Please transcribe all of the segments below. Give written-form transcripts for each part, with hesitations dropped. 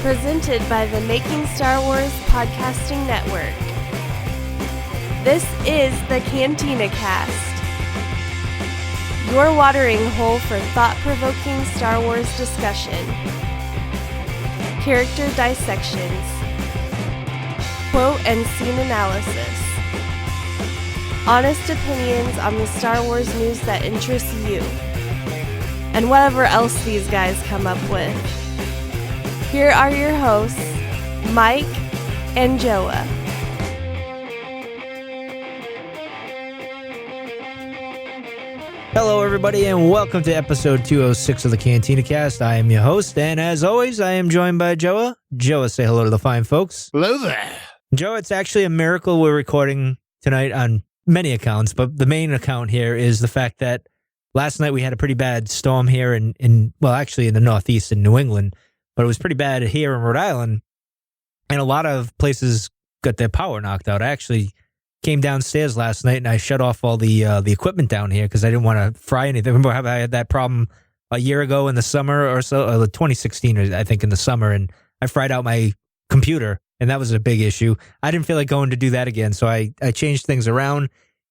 Presented by the Making Star Wars Podcasting Network. This is the Cantina Cast, your watering hole for thought-provoking Star Wars discussion, character dissections, quote and scene analysis, honest opinions on the Star Wars news that interests you, and whatever else these guys come up with. Here are your hosts, Mike and Joao. Hello, everybody, and welcome to episode 206 of the Cantina Cast. I am your host, and as always, I am joined by Joao. Joao, say hello to the fine folks. Hello there. Joao, it's actually a miracle we're recording tonight on many accounts, but the main account here is the fact that last night we had a pretty bad storm here in the Northeast in New England. But it was pretty bad here in Rhode Island, and a lot of places got their power knocked out. I actually came downstairs last night, and I shut off all the equipment down here because I didn't want to fry anything. Remember how I had that problem a year ago in the summer or so, or 2016, I think, in the summer, and I fried out my computer, and that was a big issue. I didn't feel like going to do that again, so I changed things around,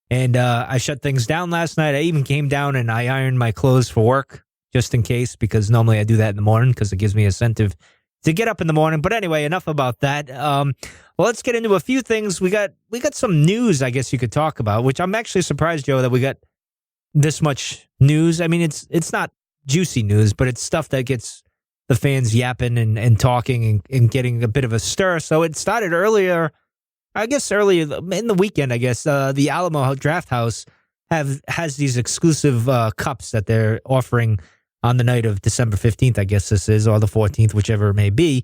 and I shut things down last night. I even came down and I ironed my clothes for work, just in case, because normally I do that in the morning because it gives me incentive to get up in the morning. But anyway, enough about that. Well, let's get into a few things. We got some news, I guess you could talk about, which I'm actually surprised, Joe, that we got this much news. I mean, it's not juicy news, but it's stuff that gets the fans yapping and talking and getting a bit of a stir. So it started earlier in the weekend, I guess. The Alamo Draft House has these exclusive cups that they're offering on the night of December 15th, I guess this is, or the 14th, whichever it may be.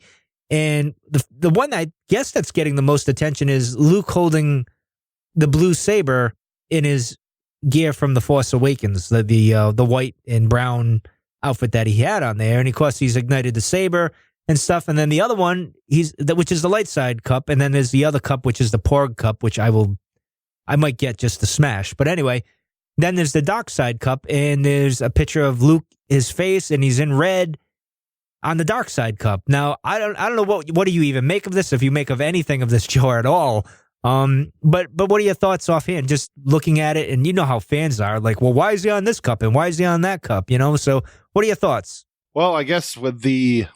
And the one I guess that's getting the most attention is Luke holding the blue saber in his gear from The Force Awakens, the white and brown outfit that he had on there. And of course, he's ignited the saber and stuff. And then the other one, which is the light side cup. And then there's the other cup, which is the Porg cup, which I might get just to smash. But anyway, then there's the dark side cup, and there's a picture of Luke, his face, and he's in red on the dark side cup. Now, I don't know what do you even make of this, if you make of anything of this, Joe, at all. But what are your thoughts offhand, just looking at it? And you know how fans are, like, well, why is he on this cup and why is he on that cup? You know, so what are your thoughts? Well, I guess with the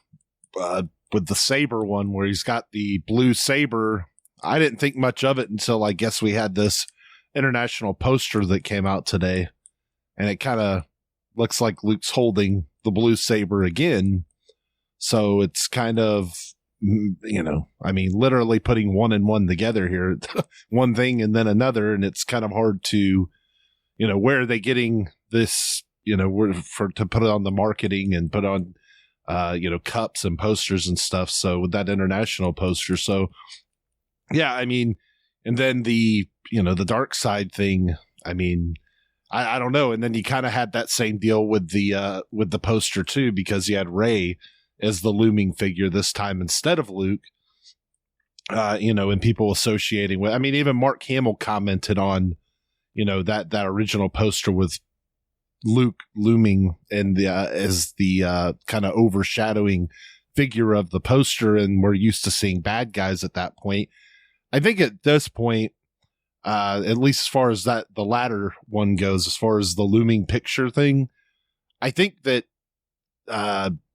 saber one, where he's got the blue saber, I didn't think much of it until I guess we had this international poster that came out today, and it kind of looks like Luke's holding the blue saber again. So it's kind of, literally putting one and one together here, one thing and then another. And it's kind of hard to, where are they getting this, to put it on the marketing and put on, cups and posters and stuff. So with that international poster. So yeah, and then the dark side thing, I don't know. And then you kind of had that same deal with the poster too, because you had Rey as the looming figure this time instead of Luke, and people associating with, even Mark Hamill commented on, that original poster with Luke looming and as the kind of overshadowing figure of the poster. And we're used to seeing bad guys at that point. I think at this point, at least as far as the latter one goes, as far as the looming picture thing, I think that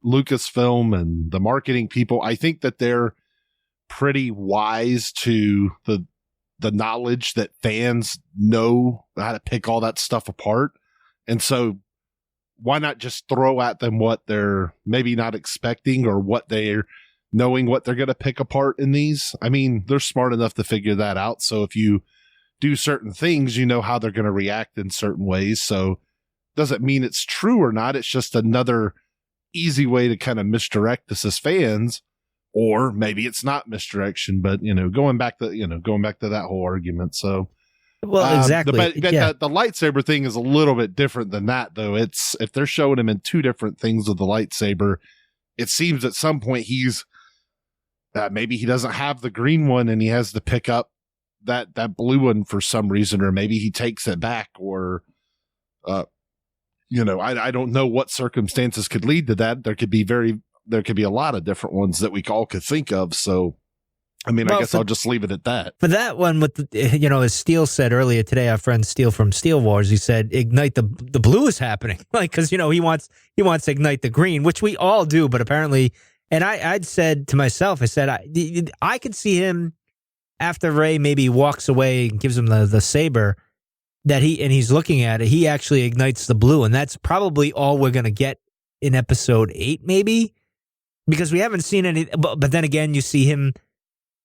Lucasfilm and the marketing people, I think that they're pretty wise to the knowledge that fans know how to pick all that stuff apart. And so why not just throw at them what they're maybe not expecting, or what they're knowing what they're going to pick apart in these? They're smart enough to figure that out. So if you do certain things, you know how they're going to react in certain ways. So doesn't mean it's true or not. It's just another easy way to kind of misdirect us as fans, or maybe it's not misdirection, but going back to that whole argument. So, well, exactly. But the lightsaber thing is a little bit different than that, though. It's, if they're showing him in two different things with the lightsaber, it seems at some point he's maybe he doesn't have the green one and he has to pick up that blue one for some reason, or maybe he takes it back, or I don't know what circumstances could lead to that. There could be very there could be a lot of different ones that we all could think of. So, I mean, I guess I'll just leave it at that. For that one, with as Steele said earlier today, our friend Steele from Steel Wars, he said, "Ignite the blue is happening," like because he wants to ignite the green, which we all do, but apparently, and I'd said to myself, I said I could see him after Rey maybe walks away and gives him the saber that he's looking at it, he actually ignites the blue, and that's probably all we're gonna get in episode 8, maybe, because we haven't seen any. But then again, you see him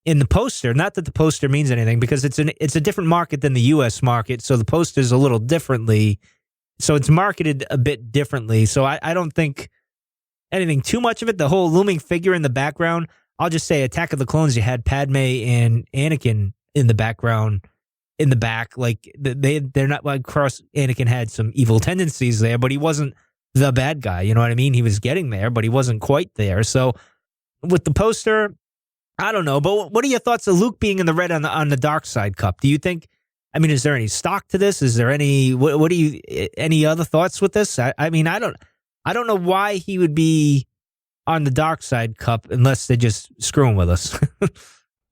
in the poster. Not that the poster means anything, because it's a different market than the U.S. market, so the poster's a little differently. So it's marketed a bit differently. So I don't think anything too much of it. The whole looming figure in the background, I'll just say Attack of the Clones, you had Padme and Anakin in the background, in the back. Like, they're not, like, of course, Anakin had some evil tendencies there, but he wasn't the bad guy. You know what I mean? He was getting there, but he wasn't quite there. So with the poster, I don't know, but what are your thoughts of Luke being in the red on the dark side cup? Do you think? I mean, is there any stock to this? Is there any? What do you? Any other thoughts with this? I mean, I don't know why he would be on the dark side cup unless they're just screwing with us.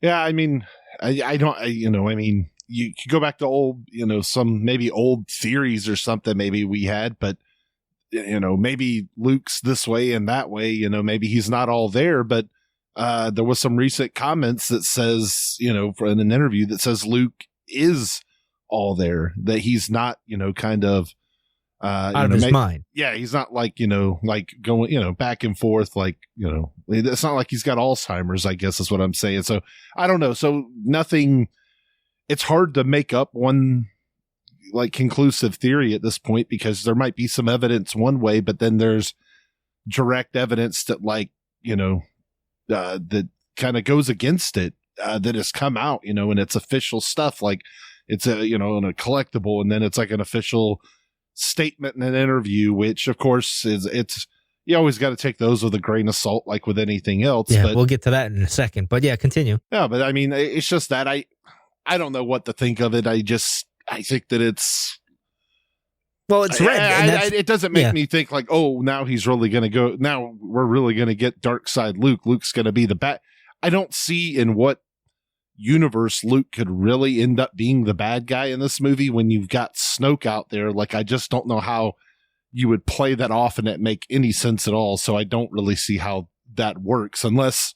Yeah, I mean, I don't. I mean, you could go back to old, some maybe old theories or something maybe we had, but maybe Luke's this way and that way. Maybe he's not all there, but. There was some recent comments that says, in an interview that says Luke is all there, that he's not, kind of out of his mind. Yeah, he's not like, like going, back and forth, like, it's not like he's got Alzheimer's, I guess is what I'm saying. So I don't know. So nothing, it's hard to make up one like conclusive theory at this point, because there might be some evidence one way, but then there's direct evidence that, like, that kind of goes against it, that has come out, and it's official stuff. Like it's a collectible, and then it's like an official statement in an interview, which of course it's you always got to take those with a grain of salt, like with anything else. Yeah, but, we'll get to that in a second, but yeah, continue. Yeah, but I mean, it's just that I don't know what to think of it. I think that it's, well, it's red. It doesn't make me think like, oh, now he's really going to go. Now we're really going to get dark side Luke. Luke's going to be the bad. I don't see in what universe Luke could really end up being the bad guy in this movie when you've got Snoke out there. Like, I just don't know how you would play that off and it make any sense at all. So I don't really see how that works unless,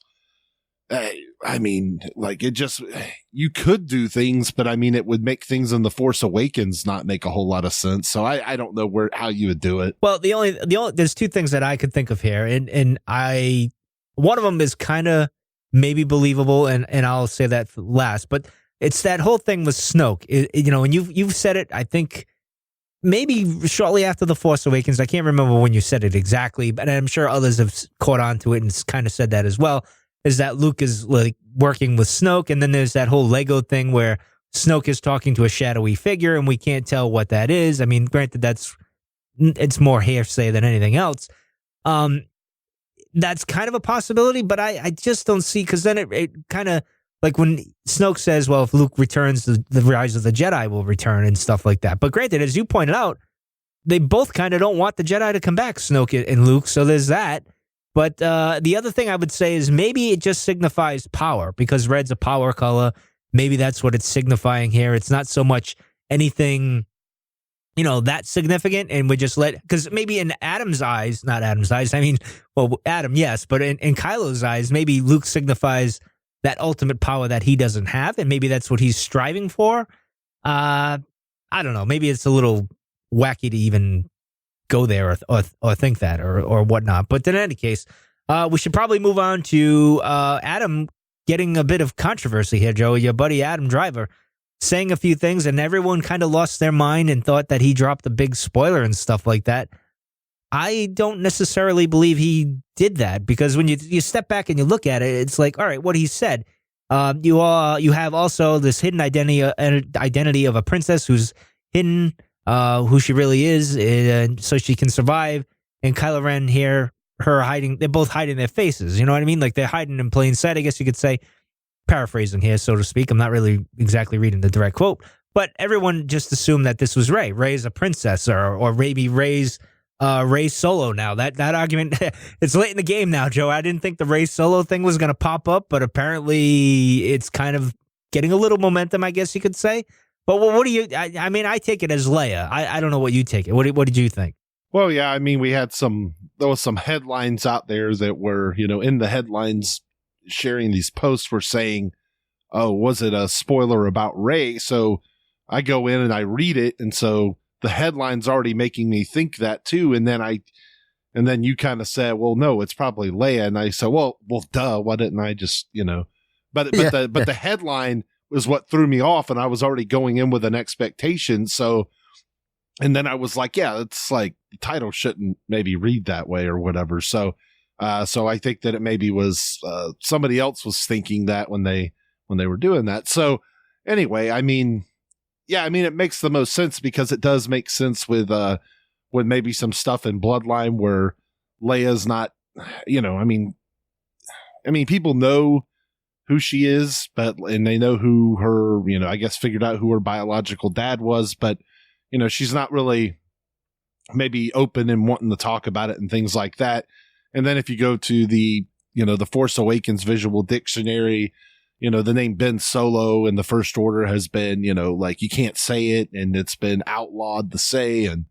I mean, like, it just, you could do things, but I mean, it would make things in The Force Awakens not make a whole lot of sense. So I don't know how you would do it. Well, the only there's two things that I could think of here, and one of them is kind of maybe believable, and I'll say that for last, but it's that whole thing with Snoke, and you've said it, I think, maybe shortly after The Force Awakens. I can't remember when you said it exactly, but I'm sure others have caught on to it and kind of said that as well. Is that Luke is like working with Snoke, and then there's that whole Lego thing where Snoke is talking to a shadowy figure, and we can't tell what that is. I mean, granted, it's more hearsay than anything else. That's kind of a possibility, but I just don't see, because then it kind of, like when Snoke says, well, if Luke returns, the Rise of the Jedi will return and stuff like that. But granted, as you pointed out, they both kind of don't want the Jedi to come back, Snoke and Luke, so there's that. But the other thing I would say is maybe it just signifies power, because red's a power color. Maybe that's what it's signifying here. It's not so much anything, that significant, and we just because maybe in Adam's eyes, not Adam's eyes, I mean, well, Adam, yes, but in Kylo's eyes, maybe Luke signifies that ultimate power that he doesn't have, and maybe that's what he's striving for. I don't know. Maybe it's a little wacky to even go there or think that or whatnot. But in any case, we should probably move on to Adam getting a bit of controversy here, Joe. Your buddy Adam Driver saying a few things, and everyone kind of lost their mind and thought that he dropped a big spoiler and stuff like that. I don't necessarily believe he did that, because when you step back and you look at it, it's like, all right, what he said. You have also this hidden identity of a princess who's hidden, who she really is, and so she can survive. And Kylo Ren here, her hiding, they're both hiding their faces. You know what I mean? Like, they're hiding in plain sight, I guess you could say. Paraphrasing here, so to speak. I'm not really exactly reading the direct quote, but everyone just assumed that this was Rey. Rey's a princess, or maybe Rey's Rey Solo now. That argument, it's late in the game now, Joe. I didn't think the Rey Solo thing was going to pop up, but apparently it's kind of getting a little momentum, I guess you could say. But what do you, I mean, I take it as Leia. I don't know what you take it. What did you think? Well, yeah, I mean, there was some headlines out there that were, in the headlines sharing these posts were saying, oh, was it a spoiler about Rey? So I go in and I read it. And so the headline's already making me think that too. And then you kind of said, well, no, it's probably Leia. And I said, well, duh. Why didn't I just, but the headline was what threw me off. And I was already going in with an expectation. So, and then I was like, yeah, it's like the title shouldn't maybe read that way or whatever. So I think that it maybe was, somebody else was thinking that when they were doing that. So anyway, I mean, yeah, I mean, it makes the most sense because it does make sense with maybe some stuff in Bloodline where Leia's not, I mean, people know who she is, and they know who her, I guess figured out who her biological dad was, but, she's not really maybe open and wanting to talk about it and things like that. And then if you go to the, the Force Awakens visual dictionary, the name Ben Solo in the First Order has been, like you can't say it and it's been outlawed to say, and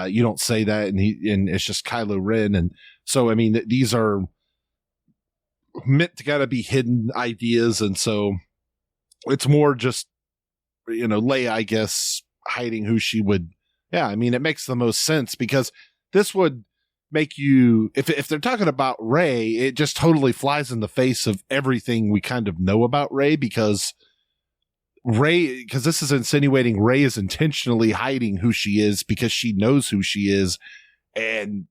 you don't say that, and it's just Kylo Ren. And so, I mean, these are meant to gotta be hidden ideas. And so it's more just, Leia, I guess, hiding who she would. Yeah. I mean, it makes the most sense because this would make you, if they're talking about Rey, it just totally flies in the face of everything we kind of know about Rey, because this is insinuating Rey is intentionally hiding who she is because she knows who she is. And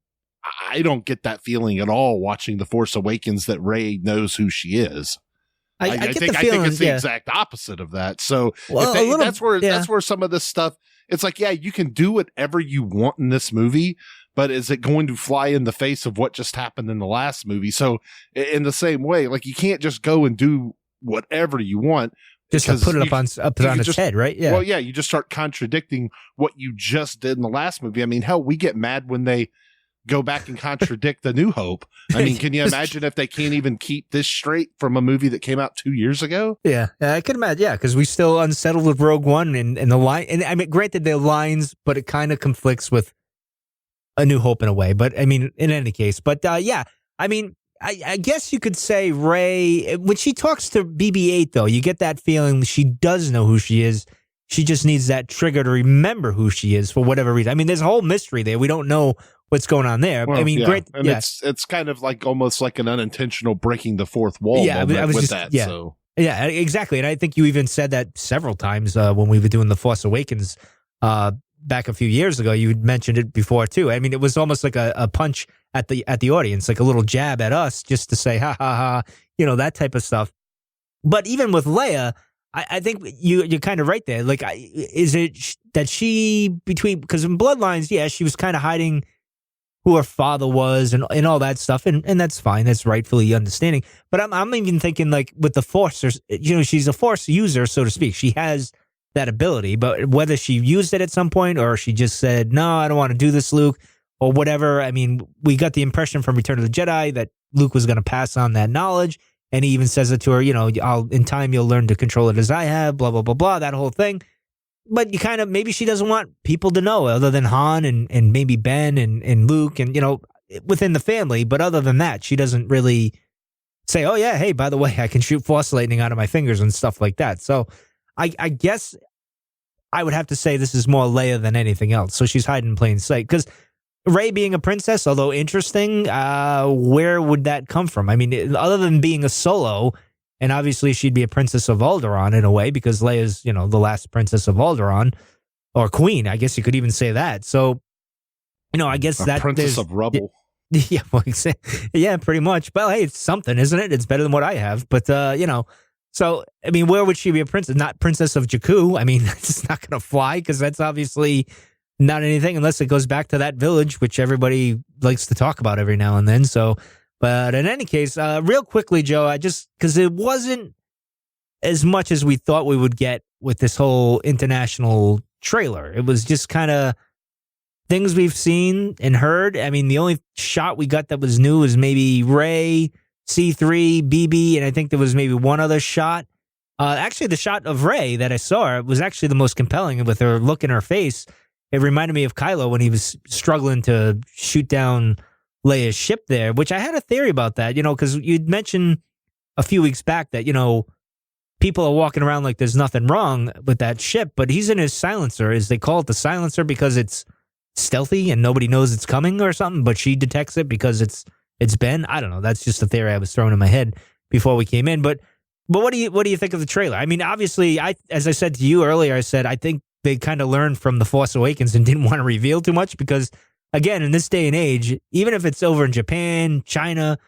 I don't get that feeling at all watching The Force Awakens that Rey knows who she is. I think it's the exact opposite of that. So that's where some of this stuff, it's like, yeah, you can do whatever you want in this movie, but is it going to fly in the face of what just happened in the last movie? So in the same way, like you can't just go and do whatever you want. Just to put it up on its head, right? Yeah. Well, yeah, you just start contradicting what you just did in the last movie. I mean, hell, we get mad when they go back and contradict The New Hope. I mean, can you imagine if they can't even keep this straight from a movie that came out 2 years ago? Yeah, I can imagine. Yeah, because we still unsettled with Rogue One and the line. And I mean, granted, they're lines, but it kind of conflicts with A New Hope in a way. But I mean, in any case, but yeah, I mean, I guess you could say Rey, when she talks to BB-8, though, you get that feeling she does know who she is. She just needs that trigger to remember who she is for whatever reason. I mean, there's a whole mystery there. We don't know what's going on there. Well, I mean, great. And it's kind of like almost like an unintentional breaking the fourth wall moment with that. Yeah. So. Yeah, exactly. And I think you even said that several times when we were doing The Force Awakens back a few years ago. You mentioned it before, too. I mean, it was almost like a punch at the audience, like a little jab at us just to say, ha, ha, ha, that type of stuff. But even with Leia, I think you're kind of right there. Like, is it that because in Bloodlines, yeah, she was kind of hiding who her father was and all that stuff. And that's fine. That's rightfully understanding. But I'm even thinking like with the Force, she's a Force user, so to speak. She has that ability, but whether she used it at some point or she just said, no, I don't want to do this, Luke, or whatever. I mean, we got the impression from Return of the Jedi that Luke was going to pass on that knowledge. And he even says it to her, in time you'll learn to control it as I have, blah, blah, blah, blah, that whole thing. But you kind of, maybe she doesn't want people to know other than Han and maybe Ben and Luke and, within the family. But other than that, she doesn't really say, oh, yeah, hey, by the way, I can shoot force lightning out of my fingers and stuff like that. So I guess I would have to say this is more Leia than anything else. So she's hiding in plain sight. Because Rey being a princess, although interesting, where would that come from? I mean, other than being a Solo, and obviously she'd be a princess of Alderaan in a way, because Leia's, the last princess of Alderaan, or queen, I guess you could even say that. So, I guess that princess of rubble. Yeah, well, yeah, pretty much. Well, hey, it's something, isn't it? It's better than what I have. But, so, I mean, where would she be a princess? Not princess of Jakku. I mean, that's not going to fly, because that's obviously not anything unless it goes back to that village, which everybody likes to talk about every now and then. So, but in any case, real quickly, Joe, because it wasn't as much as we thought we would get with this whole international trailer. It was just kind of things we've seen and heard, I mean, the only shot we got that was new was maybe Rey, C3, BB, and I think there was maybe one other shot. Actually, the shot of Rey that I saw was actually the most compelling with her look in her face. It reminded me of Kylo when he was struggling to shoot down Leia's ship there, which I had a theory about that, because you'd mentioned a few weeks back that, people are walking around like there's nothing wrong with that ship, but he's in his silencer. They call it the silencer because it's stealthy and nobody knows it's coming or something, but she detects it because it's Ben. I don't know. That's just a theory I was throwing in my head before we came in. But what do you think of the trailer? I mean, obviously, as I said to you earlier, I said I think they kind of learned from The Force Awakens and didn't want to reveal too much because, again, in this day and age, even if it's over in Japan, China,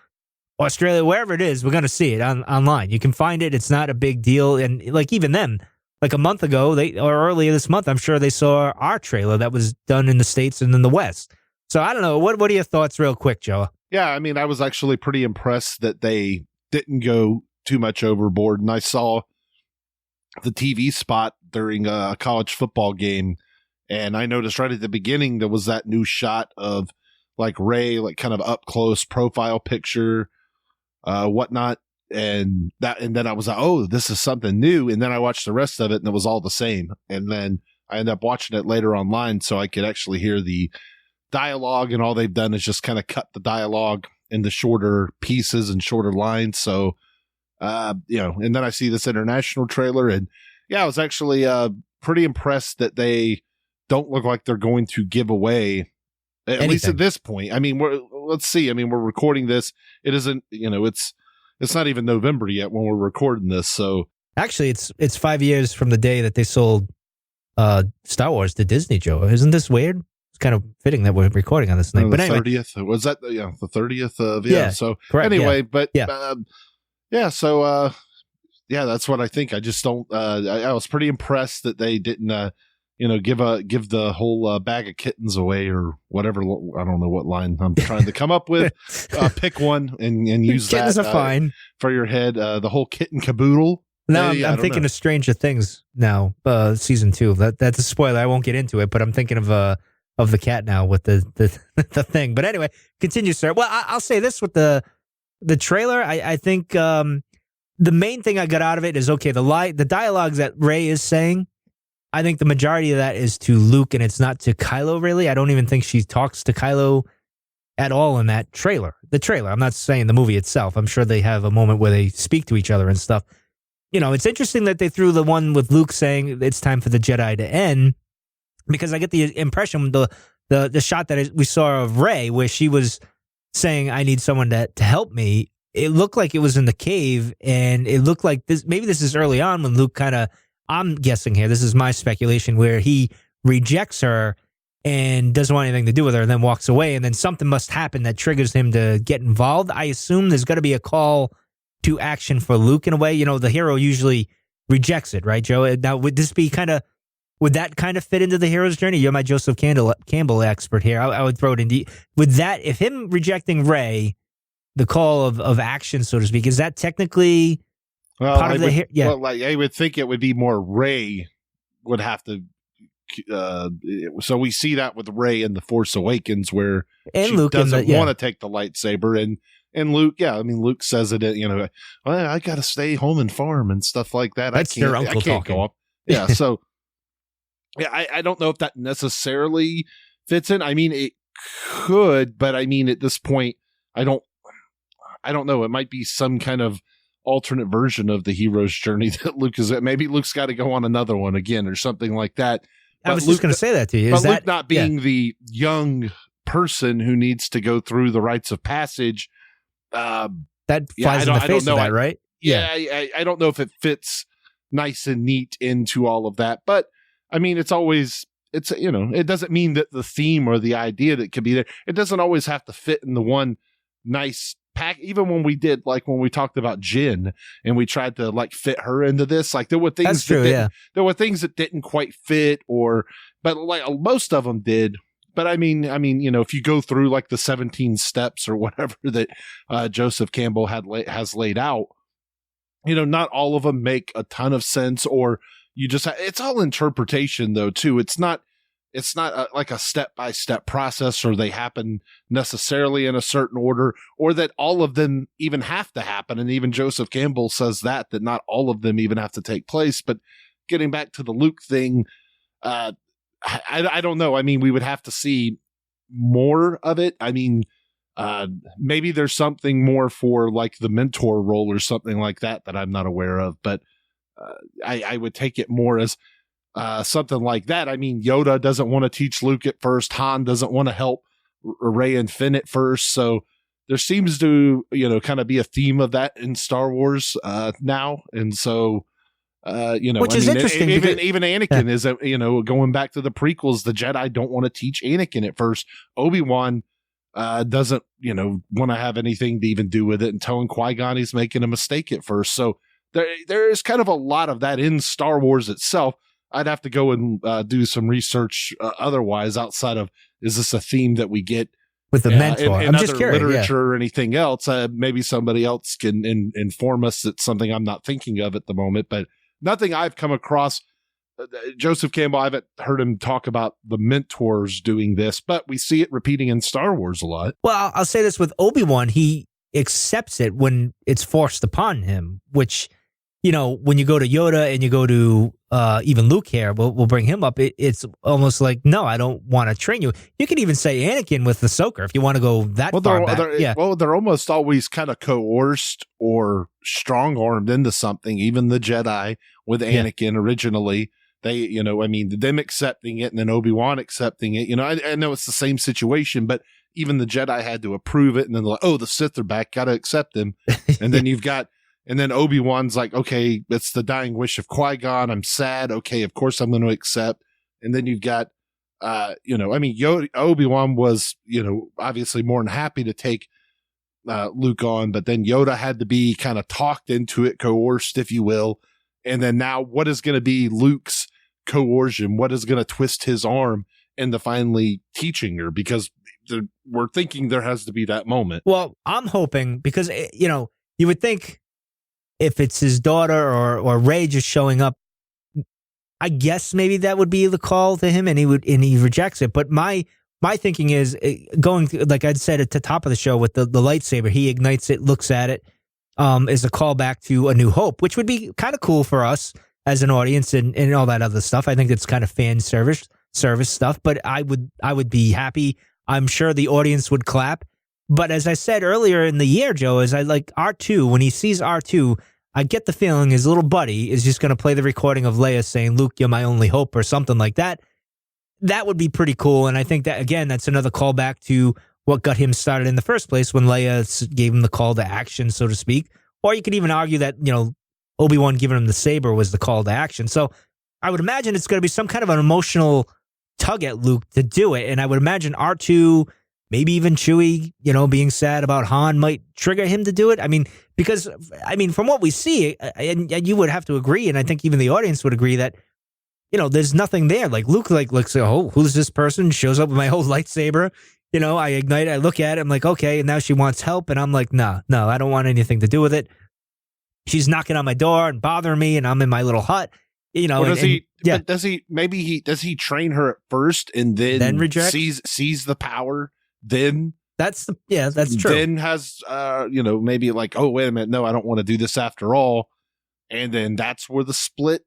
Australia, wherever it is, we're going to see it online. You can find it. It's not a big deal. And like even then, like a month ago, or earlier this month, I'm sure they saw our trailer that was done in the States and in the West. So I don't know. What are your thoughts real quick, Joe? Yeah, I mean, I was actually pretty impressed that they didn't go too much overboard. And I saw the TV spot during a college football game, and I noticed right at the beginning there was that new shot of like Rey, like kind of up close profile picture, whatnot, and then I was like, oh, this is something new. And then I watched the rest of it, and it was all the same. And then I ended up watching it later online so I could actually hear the dialogue, and all they've done is just kind of cut the dialogue into shorter pieces and shorter lines. So, and then I see this international trailer, and yeah, I was actually pretty impressed that they don't look like they're going to give away, at least at this point. I mean, let's see. I mean, we're recording this. It isn't, it's not even November yet when we're recording this. So actually, it's 5 years from the day that they sold Star Wars to Disney, Joe. Isn't this weird? It's kind of fitting that we're recording on this night. But anyway, 30th was that? Yeah, the 30th of So correct, anyway, yeah. But yeah. So that's what I think. I just don't. I was pretty impressed that they didn't, give the whole bag of kittens away or whatever. I don't know what line I'm trying to come up with. Pick one and use kittens that are fine for your head. The whole kitten caboodle. No, I'm thinking of Stranger Things now. Season 2. That's a spoiler. I won't get into it, but I'm thinking of the cat now with the the thing. But anyway, continue, sir. Well, I'll say this with the trailer. I think the main thing I got out of it is, okay, the dialogues that Rey is saying, I think the majority of that is to Luke and it's not to Kylo, really. I don't even think she talks to Kylo at all in that trailer. The trailer. I'm not saying the movie itself. I'm sure they have a moment where they speak to each other and stuff. It's interesting that they threw the one with Luke saying it's time for the Jedi to end, because I get the impression the shot that we saw of Rey where she was saying, I need someone to help me. It looked like it was in the cave, and it looked like maybe this is early on when Luke kind of, I'm guessing here, this is my speculation, where he rejects her and doesn't want anything to do with her and then walks away, and then something must happen that triggers him to get involved. I assume there's got to be a call to action for Luke in a way. The hero usually rejects it, right, Joe? Now, would that kind of fit into the hero's journey? You're my Joseph Campbell expert here. I would throw it in. Would that, if him rejecting Rey, the call of action, so to speak, is that technically part of the... Yeah. Well, I would think it would be more Rey would have to... so we see that with Rey in The Force Awakens, where she Luke doesn't want to take the lightsaber, and Luke, Luke says it, I got to stay home and farm and stuff like that. That's their uncle talking. Go up. Yeah, so... Yeah, I don't know if that necessarily fits in. I mean, it could, but I mean, at this point, I don't know. It might be some kind of alternate version of the hero's journey that Luke is at. Maybe Luke's got to go on another one again or something like that. I was just going to say that to you. But Luke not being the young person who needs to go through the rites of passage. That flies in the face of that, right? Yeah, I don't know if it fits nice and neat into all of that, but I mean, it doesn't mean that the theme or the idea that could be there, it doesn't always have to fit in the one nice pack. Even when we talked about Jin and we tried to fit her into this, there were things there were things that didn't quite fit, but most of them did. But I mean, if you go through the 17 steps or whatever that Joseph Campbell has laid out, not all of them make a ton of sense, or you just it's all interpretation though too. It's not it's not like a step-by-step process, or they happen necessarily in a certain order, or that all of them even have to happen. And even Joseph Campbell says that not all of them even have to take place. But getting back to the Luke thing, I don't know. I mean, we would have to see more of it. I mean, maybe there's something more for like the mentor role or something like that I'm not aware of, but I would take it more as something like that. I mean, Yoda doesn't want to teach Luke at first. Han doesn't want to help Rey and Finn at first. So there seems to, kind of be a theme of that in Star Wars now. And so, which is interesting. Even Anakin is, going back to the prequels, the Jedi don't want to teach Anakin at first. Obi-Wan doesn't, want to have anything to even do with it, and telling Qui-Gon he's making a mistake at first. So there is kind of a lot of that in Star Wars itself. I'd have to go and do some research otherwise, outside of, is this a theme that we get with the mentor? In I'm just curious, literature or anything else? Maybe somebody else can inform us. It's something I'm not thinking of at the moment, but nothing I've come across. Joseph Campbell, I haven't heard him talk about the mentors doing this, but we see it repeating in Star Wars a lot. Well, I'll say this with Obi-Wan, he accepts it when it's forced upon him, which, when you go to Yoda and you go to even Luke here, we'll bring him up. It's almost like, no, I don't want to train you. You could even say Anakin with the Ahsoka if you want to go that far back. They're almost always kind of coerced or strong-armed into something. Even the Jedi with Anakin originally, they, them accepting it and then Obi-Wan accepting it. I know it's the same situation, but even the Jedi had to approve it, and then they're like, oh, the Sith are back, got to accept him. And then and then Obi-Wan's like, okay, it's the dying wish of Qui-Gon. I'm sad. Okay, of course I'm going to accept. And then you've got, Obi-Wan was, obviously more than happy to take Luke on, but then Yoda had to be kind of talked into it, coerced, if you will. And then now what is going to be Luke's coercion? What is going to twist his arm into finally teaching her? Because we're thinking there has to be that moment. Well, I'm hoping, because, you would think, if it's his daughter or Rey just showing up, I guess maybe that would be the call to him, and he rejects it. But my thinking is going through, like I'd said at the top of the show with the lightsaber, he ignites it, looks at it, is a callback to A New Hope, which would be kind of cool for us as an audience and all that other stuff. I think it's kind of fan service stuff, but I would be happy. I'm sure the audience would clap. But as I said earlier in the year, Joe, is I like R2, when he sees R2, I get the feeling his little buddy is just going to play the recording of Leia saying, Luke, you're my only hope, or something like that. That would be pretty cool. And I think that, again, that's another callback to what got him started in the first place, when Leia gave him the call to action, so to speak. Or you could even argue that, Obi-Wan giving him the saber was the call to action. So I would imagine it's going to be some kind of an emotional tug at Luke to do it. And I would imagine R2, maybe even Chewie, being sad about Han might trigger him to do it. Because from what we see, and you would have to agree, and I think even the audience would agree that, there's nothing there. Like Luke, looks, oh, who's this person? Shows up with my whole lightsaber. I ignite, I look at it, I'm like, okay, and now she wants help, and I'm like, no, I don't want anything to do with it. She's knocking on my door and bothering me, and I'm in my little hut. Does he train her at first and then reject? sees the power? Then that's true. Then has maybe like, oh, wait a minute, no, I don't want to do this after all, and then that's where the split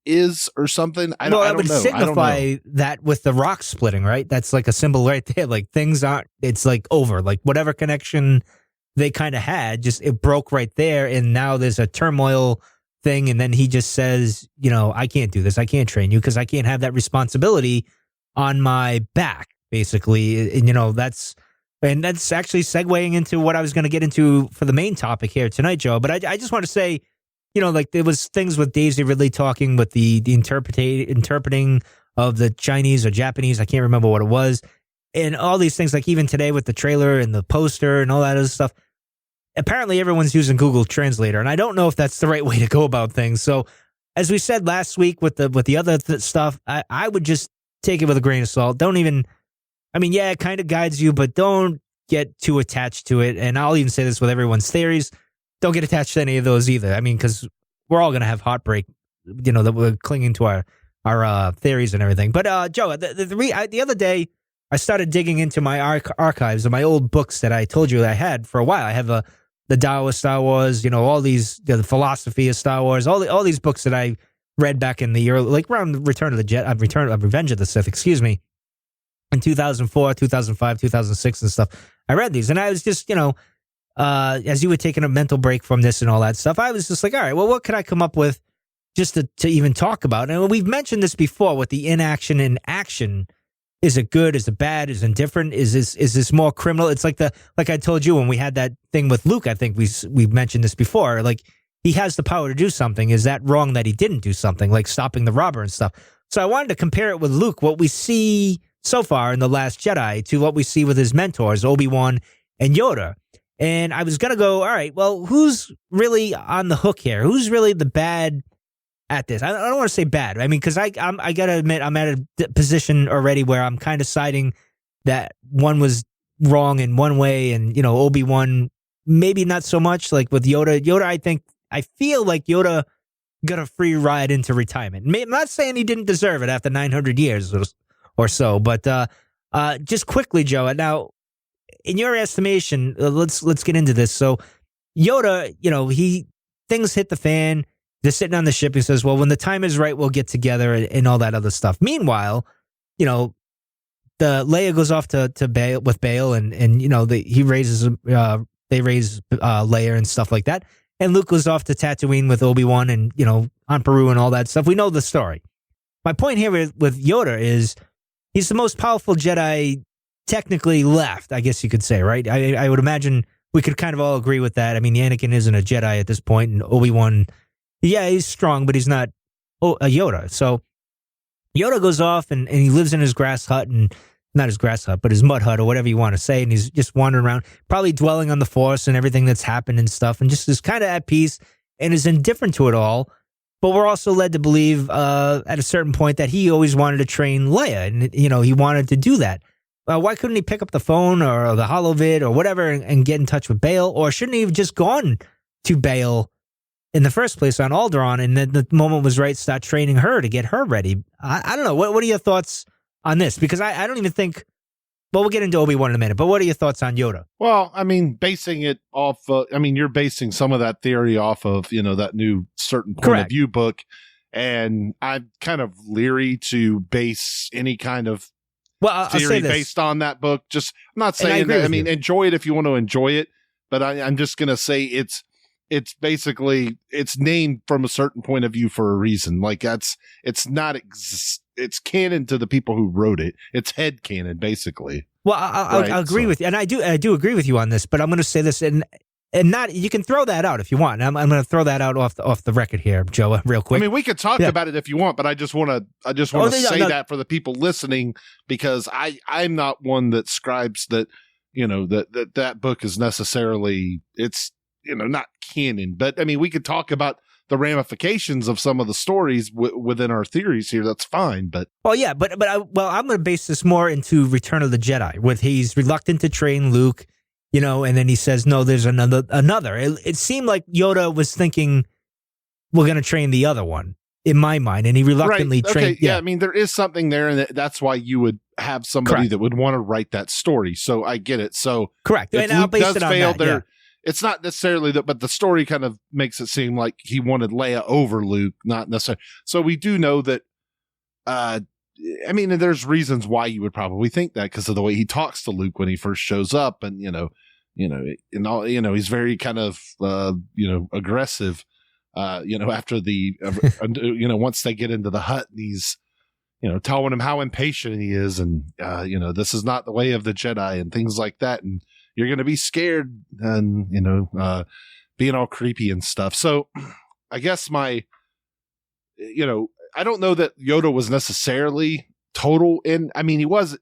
is or something. I don't know. Would signify that with the rock splitting, right? That's like a symbol right there. Like things aren't. It's like over. Like whatever connection they kind of had, just it broke right there, and now there's a turmoil thing. And then he just says, I can't do this. I can't train you because I can't have that responsibility on my back. Basically, and that's actually segueing into what I was going to get into for the main topic here tonight, Joe. But I just want to say, like there was things with Daisy Ridley talking with the interpreting of the Chinese or Japanese, I can't remember what it was, and all these things, like even today with the trailer and the poster and all that other stuff. Apparently, everyone's using Google Translator, and I don't know if that's the right way to go about things. So, as we said last week with the other stuff, I would just take it with a grain of salt. Don't even. It kind of guides you, but don't get too attached to it. And I'll even say this with everyone's theories. Don't get attached to any of those either. Because we're all going to have heartbreak, that we're clinging to our our theories and everything. But Joe, the other day I started digging into my archives of my old books that I told you I had for a while. I have the Tao of Star Wars, all these the philosophy of Star Wars, all these books that I read back in the early, like around Revenge of the Sith, excuse me, in 2004, 2005, 2006 and stuff. I read these and I was just, as you were taking a mental break from this and all that stuff, I was just like, all right, well, what could I come up with just to even talk about? And we've mentioned this before with the inaction and action. Is it good? Is it bad? Is it indifferent? Is this more criminal? It's like I told you when we had that thing with Luke, I think we've mentioned this before. Like, he has the power to do something. Is that wrong that he didn't do something, like stopping the robber and stuff? So I wanted to compare it with Luke, what we see so far in The Last Jedi, to what we see with his mentors, Obi-Wan and Yoda. And I was going to go, all right, well, who's really on the hook here? Who's really the bad at this? I don't want to say bad. I mean, because I got to admit, I'm at a position already where I'm kind of siding that one was wrong in one way and, Obi-Wan, maybe not so much. Like with Yoda, I feel like Yoda got a free ride into retirement. I'm not saying he didn't deserve it after 900 years or so, but just quickly, Joe, now, in your estimation, let's get into this. So Yoda, things hit the fan. They're sitting on the ship. He says, well, when the time is right, we'll get together and all that other stuff. Meanwhile, the Leia goes off to Bail with Bail and he raises, they raise Leia and stuff like that. And Luke goes off to Tatooine with Obi-Wan and, on Peru and all that stuff. We know the story. My point here with Yoda is he's the most powerful Jedi technically left, I guess you could say, right? I would imagine we could kind of all agree with that. I mean, Anakin isn't a Jedi at this point, and Obi-Wan, yeah, he's strong, but he's not a Yoda. So Yoda goes off and he lives in his grass hut, and not his grass hut, but his mud hut or whatever you want to say. And he's just wandering around, probably dwelling on the Force and everything that's happened and stuff, and just is kind of at peace and is indifferent to it all. But we're also led to believe at a certain point that he always wanted to train Leia, and he wanted to do that. Why couldn't he pick up the phone or the holovid or whatever and get in touch with Bail? Or shouldn't he have just gone to Bail in the first place on Alderaan, and then the moment was right, start training her to get her ready? I don't know. What are your thoughts on this? Because I don't even think, well, we'll get into Obi-Wan in a minute, but what are your thoughts on Yoda? Well, I mean, basing it off, you're basing some of that theory off of, that new certain point Correct. of view book. And I'm kind of leery to base any kind of I'll theory say this. based on that book. Just, I'm not saying that. I mean, enjoy it if you want to enjoy it, but I'm just going to say it's basically, it's named from a certain point of view for a reason. Like it's it's canon to the people who wrote it. It's head canon, basically. Well, I'll agree with you, and I do agree with you on this. But I'm going to say this, and not, you can throw that out if you want. I'm going to throw that out off the record here, Joe, real quick. I mean, we could talk about it if you want, but I just want to say that for the people listening, because I'm not one that scribes that that book is necessarily, it's not canon. But I mean, we could talk about the ramifications of some of the stories within our theories here. That's fine. But I'm going to base this more into Return of the Jedi, with he's reluctant to train Luke, and then he says, no, there's another. It seemed like Yoda was thinking, we're going to train the other one, in my mind, and he reluctantly trained. Okay, yeah, I mean, there is something there, and that's why you would have somebody that would want to write that story. So I get it. So correct, if and Luke I'll base does it on fail that. there. It's not necessarily that, but the story kind of makes it seem like he wanted Leia over Luke, not necessarily. So we do know that. I mean, there's reasons why you would probably think that, because of the way he talks to Luke when he first shows up, and he's very kind of aggressive. After the once they get into the hut, and he's telling him how impatient he is, and this is not the way of the Jedi, and things like that, and you're going to be scared, and being all creepy and stuff. So I guess I don't know that Yoda was necessarily total in. I mean, he was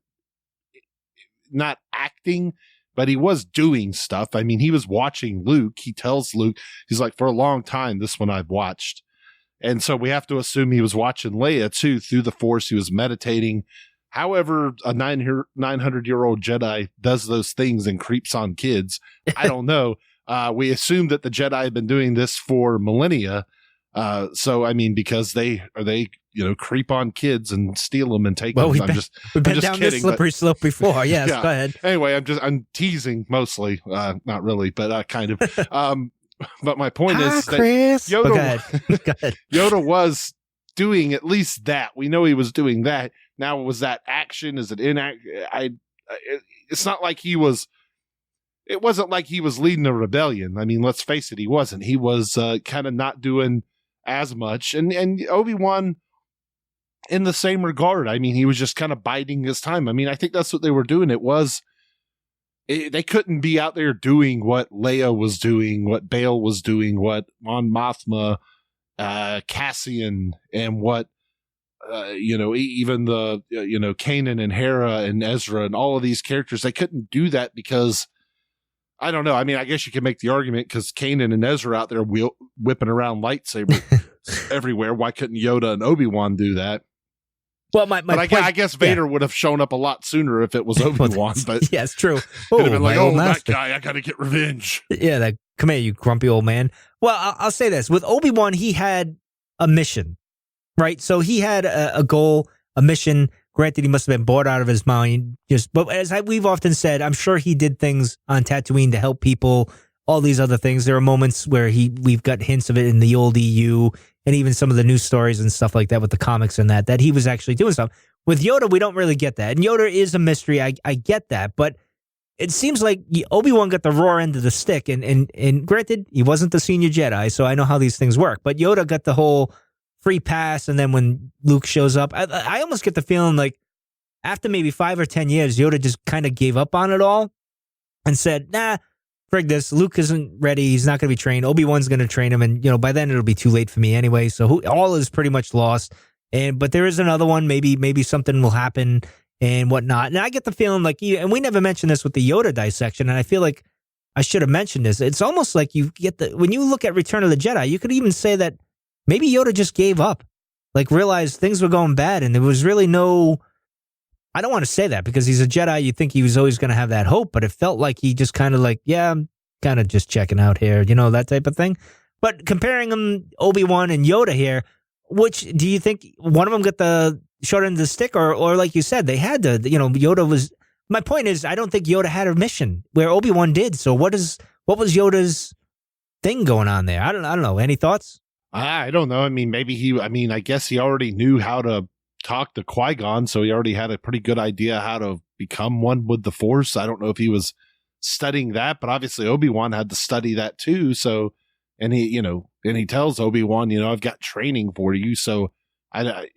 not acting, but he was doing stuff. I mean, he was watching Luke. He tells Luke, he's like, for a long time, this one I've watched. And so we have to assume he was watching Leia too, through the Force. He was meditating. However, a 900-year-old Jedi does those things and creeps on kids. I don't know. We assume that the Jedi have been doing this for millennia. So I mean, because they creep on kids and steal them and take them. We've been down kidding, this slippery slope before. Yes, yeah. Go ahead. Anyway, I'm teasing mostly, not really, but kind of. But my point is Chris. that Go ahead. Yoda was doing at least that. We know he was doing that. Now, was that action? Is it inaction? It's not like he was. It wasn't like he was leading a rebellion. I mean, let's face it, he wasn't. He was kind of not doing as much. And Obi-Wan, in the same regard, I mean, he was just kind of biding his time. I mean, I think that's what they were doing. They couldn't be out there doing what Leia was doing, what Bail was doing, what Mon Mothma, Cassian, and what, even the, Kanan and Hera and Ezra and all of these characters. They couldn't do that because, I don't know. I mean, I guess you can make the argument because Kanan and Ezra out there whipping around lightsabers everywhere. Why couldn't Yoda and Obi-Wan do that? Well, I guess Vader would have shown up a lot sooner if it was Obi-Wan. But yeah, it's true. Could have been like, that master. Guy, I got to get revenge. Yeah, come here, you grumpy old man. Well, I'll say this. With Obi-Wan, he had a mission, right? So he had a goal, a mission. Granted, he must have been bored out of his mind. But as we've often said, I'm sure he did things on Tatooine to help people, all these other things. There are moments where we've got hints of it in the old EU and even some of the news stories and stuff like that with the comics and that he was actually doing stuff. With Yoda, we don't really get that. And Yoda is a mystery. I get that. But it seems like Obi-Wan got the raw end of the stick. And granted, he wasn't the senior Jedi, so I know how these things work. But Yoda got the whole free pass, and then when Luke shows up, I almost get the feeling like after maybe 5 or 10 years, Yoda just kind of gave up on it all and said, nah, frig this. Luke isn't ready. He's not going to be trained. Obi-Wan's going to train him, and by then it'll be too late for me anyway. So all is pretty much lost. But there is another one. Maybe something will happen and whatnot. And I get the feeling like, and we never mentioned this with the Yoda dissection, and I feel like I should have mentioned this. It's almost like you get when you look at Return of the Jedi, you could even say that maybe Yoda just gave up, like realized things were going bad, and there was really no. I don't want to say that because he's a Jedi. You think he was always going to have that hope, but it felt like he just kind of like, yeah, I'm kind of just checking out here, that type of thing. But comparing him, Obi-Wan and Yoda here, which do you think one of them got the short end of the stick, or like you said, they had to, Yoda was. My point is, I don't think Yoda had a mission where Obi-Wan did. So what was Yoda's thing going on there? I don't know. Any thoughts? I don't know. I mean, I guess he already knew how to talk to Qui-Gon, so he already had a pretty good idea how to become one with the Force. I don't know if he was studying that, but obviously Obi-Wan had to study that too. So, and he tells Obi-Wan, I've got training for you. So I don't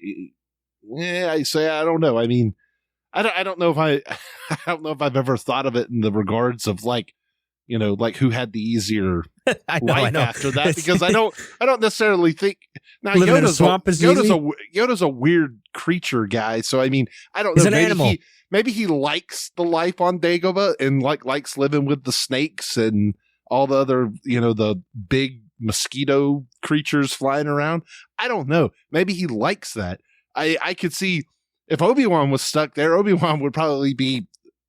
know. I mean, I don't know if I don't know if I've ever thought of it in the regards of like who had the easier life after that, because I don't necessarily think now Yoda's a weird creature guy. So I mean, I don't know. He's an animal. Maybe he likes the life on Dagobah and likes living with the snakes and all the other, the big mosquito creatures flying around. I don't know. Maybe he likes that. I could see if Obi-Wan was stuck there, Obi-Wan would probably be,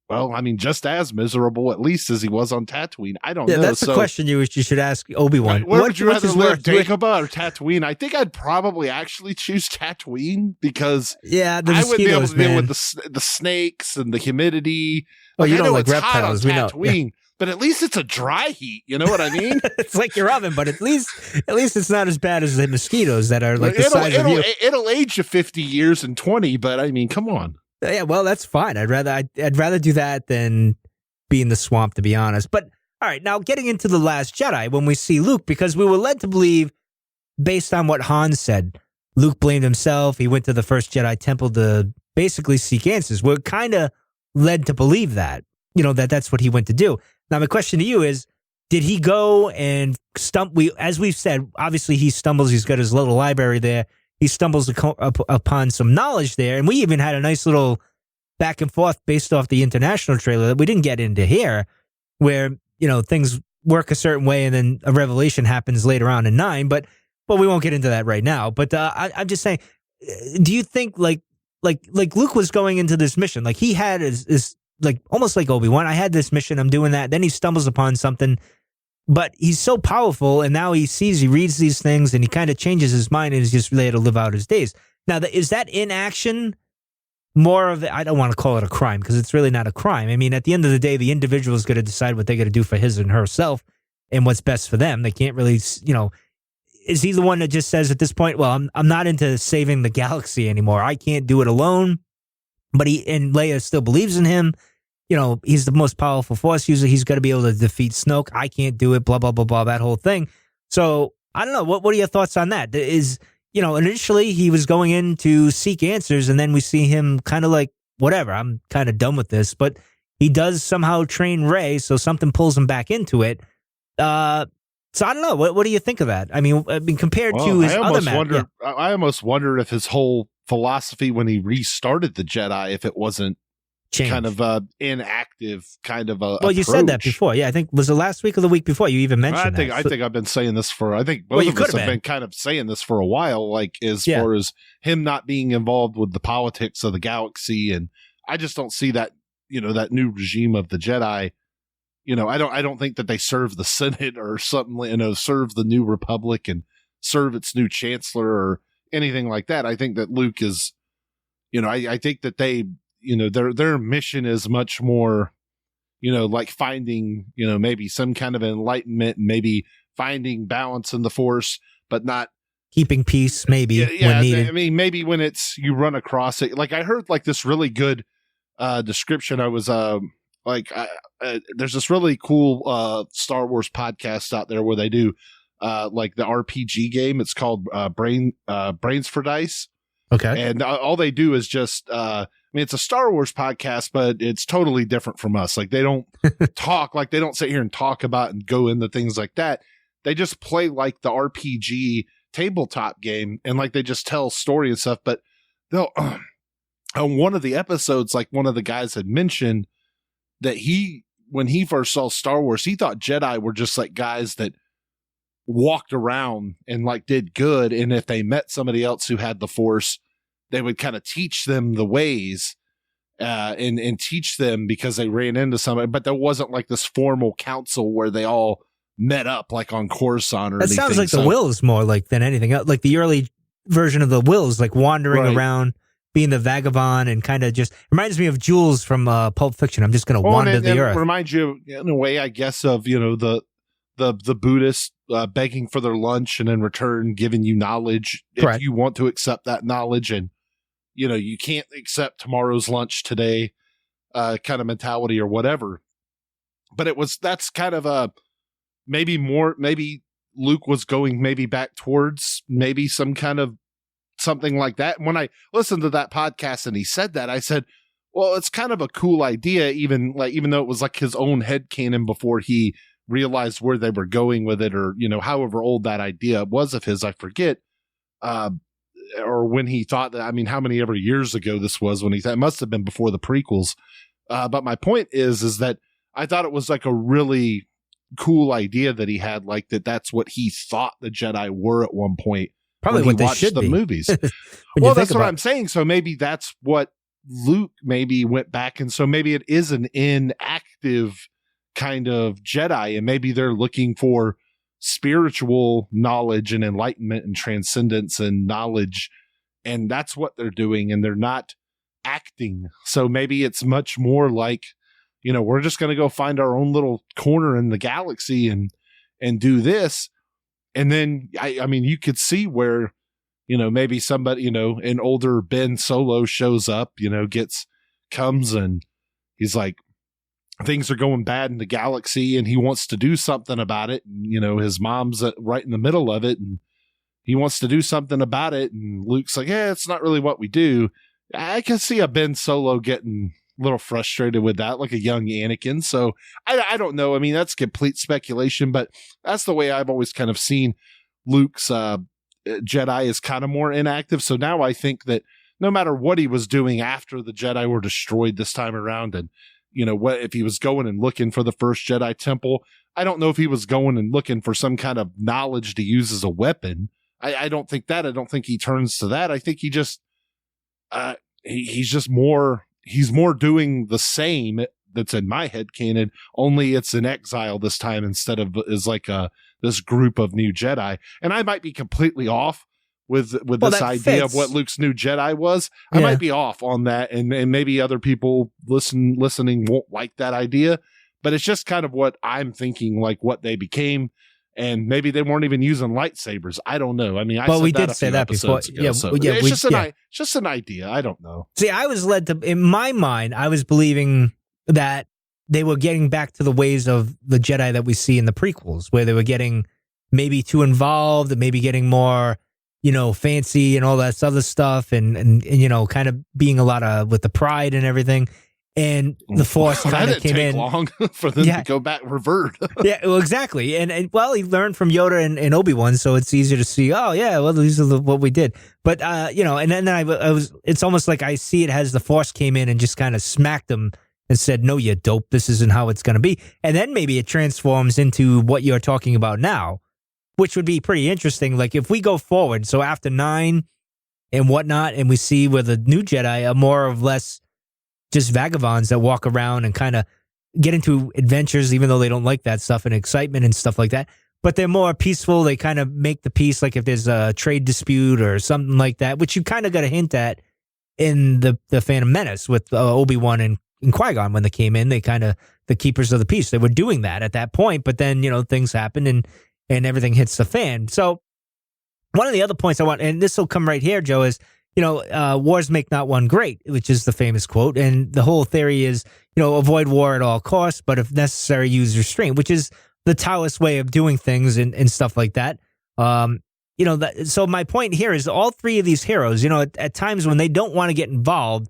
well, I mean, just as miserable, at least, as he was on Tatooine. I don't know. That's the question you should ask Obi-Wan. Where would you rather live, Dagobah or Tatooine? I think I'd probably actually choose Tatooine because I wouldn't be able to deal with the snakes and the humidity. Well, you don't like reptiles. We know. Yeah. But at least it's a dry heat. You know what I mean? It's like your oven, but at least it's not as bad as the mosquitoes that are like the size of you. It'll age you 50 years and 20, but I mean, come on. Yeah, well, that's fine. I'd rather do that than be in the swamp, to be honest. But all right, now getting into The Last Jedi, when we see Luke, because we were led to believe, based on what Han said, Luke blamed himself. He went to the first Jedi temple to basically seek answers. We're kind of led to believe that, that's what he went to do. Now, my question to you is, did he go and as we've said, obviously he stumbles. He's got his little library there. He stumbles upon some knowledge there. And we even had a nice little back and forth based off the international trailer that we didn't get into here, where, things work a certain way and then a revelation happens later on in 9. But we won't get into that right now. But I'm just saying, do you think like Luke was going into this mission, like he had his like almost like Obi-Wan, I had this mission, I'm doing that. Then he stumbles upon something but he's so powerful, and now he reads these things, and he kind of changes his mind and is just there to live out his days. Now, is that inaction more of, I don't want to call it a crime, because it's really not a crime. I mean, at the end of the day, the individual is going to decide what they're going to do for his and herself and what's best for them. They can't really, is he the one that just says at this point, well, I'm not into saving the galaxy anymore. I can't do it alone. But Leia still believes in him. He's the most powerful Force user. He's got to be able to defeat Snoke. I can't do it, blah, blah, blah, blah, that whole thing. So, I don't know. What are your thoughts on that? Initially he was going in to seek answers, and then we see him kind of like, whatever, I'm kind of done with this. But he does somehow train Rey, so something pulls him back into it. So I don't know. What do you think of that? I mean compared to his other match. I almost wonder if his whole philosophy when he restarted the Jedi, if it wasn't changed. Kind of inactive kind of a well, you said that before. Yeah, I think was it last week or the week before you even mentioned that. I think I've been saying this I think both of us have been kind of saying this for a while, like far as him not being involved with the politics of the galaxy. And I just don't see that, that new regime of the Jedi. I don't think that they serve the Senate or something, serve the new Republic and serve its new chancellor or anything like that. I think that Luke is, I think that they, their mission is much more, like finding, maybe some kind of enlightenment, maybe finding balance in the Force, but not keeping peace, maybe when needed. I mean, maybe when you run across it, like I heard like this really good description. I was there's this really cool Star Wars podcast out there where they do like the RPG game. It's called Brains for Dice. Okay. And all they do is just, it's a Star Wars podcast, but it's totally different from us. Like they don't talk, like they don't sit here and talk about and go into things like that. They just play like the RPG tabletop game, and like they just tell story and stuff. But they'll, on one of the episodes, like one of the guys had mentioned that when he first saw Star Wars, he thought Jedi were just like guys that walked around and like did good, and if they met somebody else who had the Force, they would kind of teach them the ways and teach them because they ran into somebody. But there wasn't like this formal council where they all met up like on Coruscant or that anything. Sounds like the Wills more like than anything else, like the early version of the Wills, like wandering around being the vagabond, and kind of just reminds me of Jules from Pulp Fiction. I'm just going to wander the earth. It reminds you in a way, I guess, of the Buddhists begging for their lunch and in return giving you knowledge if you want to accept that knowledge, and you can't accept tomorrow's lunch today kind of mentality or whatever. But that's kind of a maybe Luke was going maybe back towards maybe some kind of something like that. And when I listened to that podcast and he said that, I said, well, it's kind of a cool idea, even though it was like his own headcanon before he realized where they were going with it, or however old that idea was of his, I forget, or when he thought that. I mean, how many ever years ago this was when he thought? It must have been before the prequels. But my point is that I thought it was like a really cool idea that he had, like that's what he thought the Jedi were at one point. Probably what they should the be. Movies. Well, that's what I'm saying. So maybe that's what Luke maybe went back, and so maybe it is an inactive kind of Jedi, and maybe they're looking for spiritual knowledge and enlightenment and transcendence and knowledge, and that's what they're doing, and they're not acting. So maybe it's much more like, we're just going to go find our own little corner in the galaxy and do this. And then I mean you could see where maybe somebody, an older Ben Solo shows up, comes and he's like, things are going bad in the galaxy and he wants to do something about it. And, his mom's right in the middle of it and he wants to do something about it. And Luke's like, yeah, it's not really what we do. I can see a Ben Solo getting a little frustrated with that, like a young Anakin. So I don't know. I mean, that's complete speculation, but that's the way I've always kind of seen Luke's Jedi is kind of more inactive. So now I think that no matter what he was doing after the Jedi were destroyed this time around, and what if he was going and looking for the first Jedi temple, I don't know if he was going and looking for some kind of knowledge to use as a weapon. I don't think that. I don't think he turns to that. I think he just he's more doing the same, that's in my head canon, only it's in exile this time instead of is like this group of new Jedi. And I might be completely off with this idea of what Luke's new Jedi was. I might be off on that, and maybe other people listening won't like that idea, but it's just kind of what I'm thinking, like what they became. And maybe they weren't even using lightsabers. I don't know. I mean, we did say that before. It's just an idea. I don't know. See, I was led to, in my mind, I was believing that they were getting back to the ways of the Jedi that we see in the prequels, where they were getting maybe too involved, and maybe getting more, fancy and all that other stuff, and kind of being a lot of with the pride and everything. And the Force kind of came in long for them to go back revert. Yeah, well, exactly. And he learned from Yoda and Obi-Wan, so it's easier to see. Oh, yeah, well, these are what we did. But and then I was. It's almost like I see it as the Force came in and just kind of smacked him and said, "No, you dope. This isn't how it's going to be." And then maybe it transforms into what you're talking about now, which would be pretty interesting. Like if we go forward, so after 9 and whatnot, and we see where the new Jedi are more or less just vagabonds that walk around and kind of get into adventures, even though they don't like that stuff and excitement and stuff like that. But they're more peaceful. They kind of make the peace, like if there's a trade dispute or something like that, which you kind of got a hint at in the Phantom Menace with Obi-Wan and Qui-Gon when they came in. They kind of, the keepers of the peace, they were doing that at that point. But then, things happen and everything hits the fan. So one of the other points I want, and this will come right here, Joe, is, wars make not one great, which is the famous quote. And the whole theory is, avoid war at all costs, but if necessary, use restraint, which is the Taoist way of doing things and stuff like that. So my point here is all three of these heroes, at times when they don't want to get involved,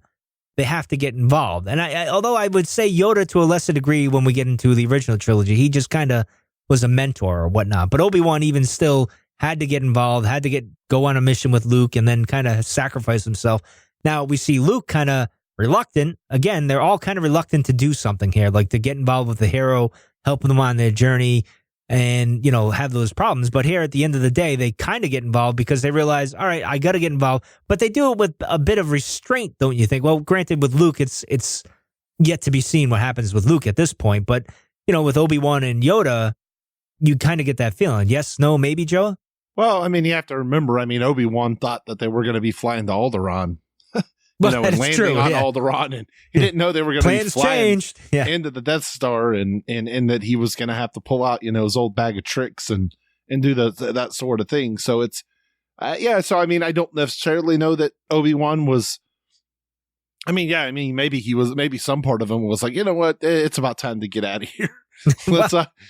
they have to get involved. And although I would say Yoda to a lesser degree when we get into the original trilogy, he just kind of was a mentor or whatnot. But Obi-Wan even still had to get involved, had to go on a mission with Luke and then kind of sacrifice himself. Now we see Luke kind of reluctant. Again, they're all kind of reluctant to do something here, like to get involved with the hero, helping them on their journey and, have those problems. But here at the end of the day, they kind of get involved because they realize, all right, I got to get involved. But they do it with a bit of restraint, don't you think? Well, granted, with Luke, it's yet to be seen what happens with Luke at this point. But, with Obi-Wan and Yoda, you kind of get that feeling. Yes, no, maybe, Joe? Well, you have to remember, Obi-Wan thought that they were going to be flying to Alderaan, and landing on Alderaan, and he didn't know they were going to be flying into the Death Star, and that he was going to have to pull out, his old bag of tricks and do that sort of thing. So it's, so, I don't necessarily know that Obi-Wan was, maybe some part of him was like, you know what, it's about time to get out of here.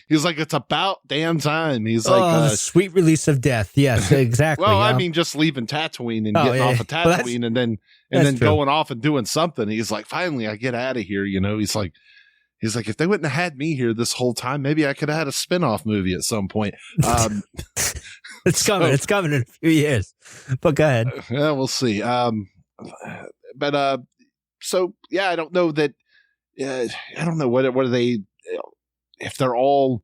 He's like, it's about damn time. He's like, sweet release of death. Yes, exactly. Well, just leaving Tatooine and getting off of Tatooine and then going off and doing something. He's like, finally, I get out of here. He's like, if they wouldn't have had me here this whole time, maybe I could have had a spinoff movie at some point. It's coming. It's coming in a few years. But go ahead. Yeah, we'll see. So yeah, I don't know that. I don't know what are they. If they're all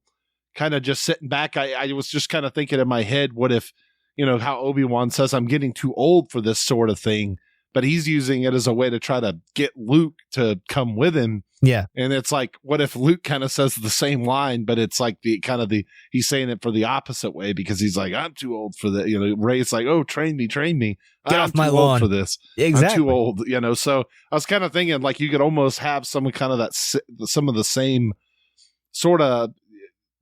kind of just sitting back, I was just kind of thinking in my head, what if, how Obi-Wan says, I'm getting too old for this sort of thing, but he's using it as a way to try to get Luke to come with him. Yeah. And it's like, what if Luke kind of says the same line, but it's like he's saying it for the opposite way because he's like, I'm too old for that. Rey's like, oh, train me. Get off my lawn for this. Exactly. I'm too old, so I was kind of thinking like you could almost have some kind of some of the same sort of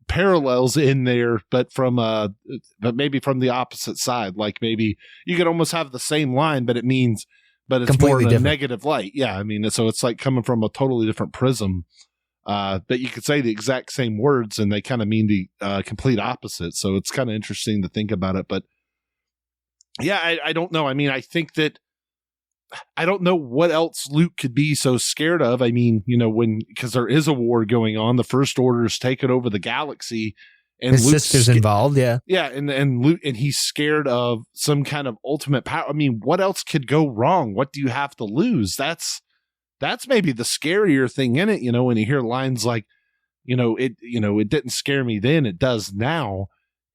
parallels in there, but maybe from the opposite side. Like maybe you could almost have the same line, but it's completely more in a negative light. Yeah, so it's like coming from a totally different prism. But you could say the exact same words, and they kind of mean the complete opposite. So it's kind of interesting to think about it. But yeah, I don't know. I think that I don't know what else Luke could be so scared of. Because there is a war going on. The First Order is taking over the galaxy, and his sister's involved. Yeah, yeah, and Luke, and he's scared of some kind of ultimate power. What else could go wrong? What do you have to lose? That's maybe the scarier thing in it. When you hear lines like, it didn't scare me then, it does now,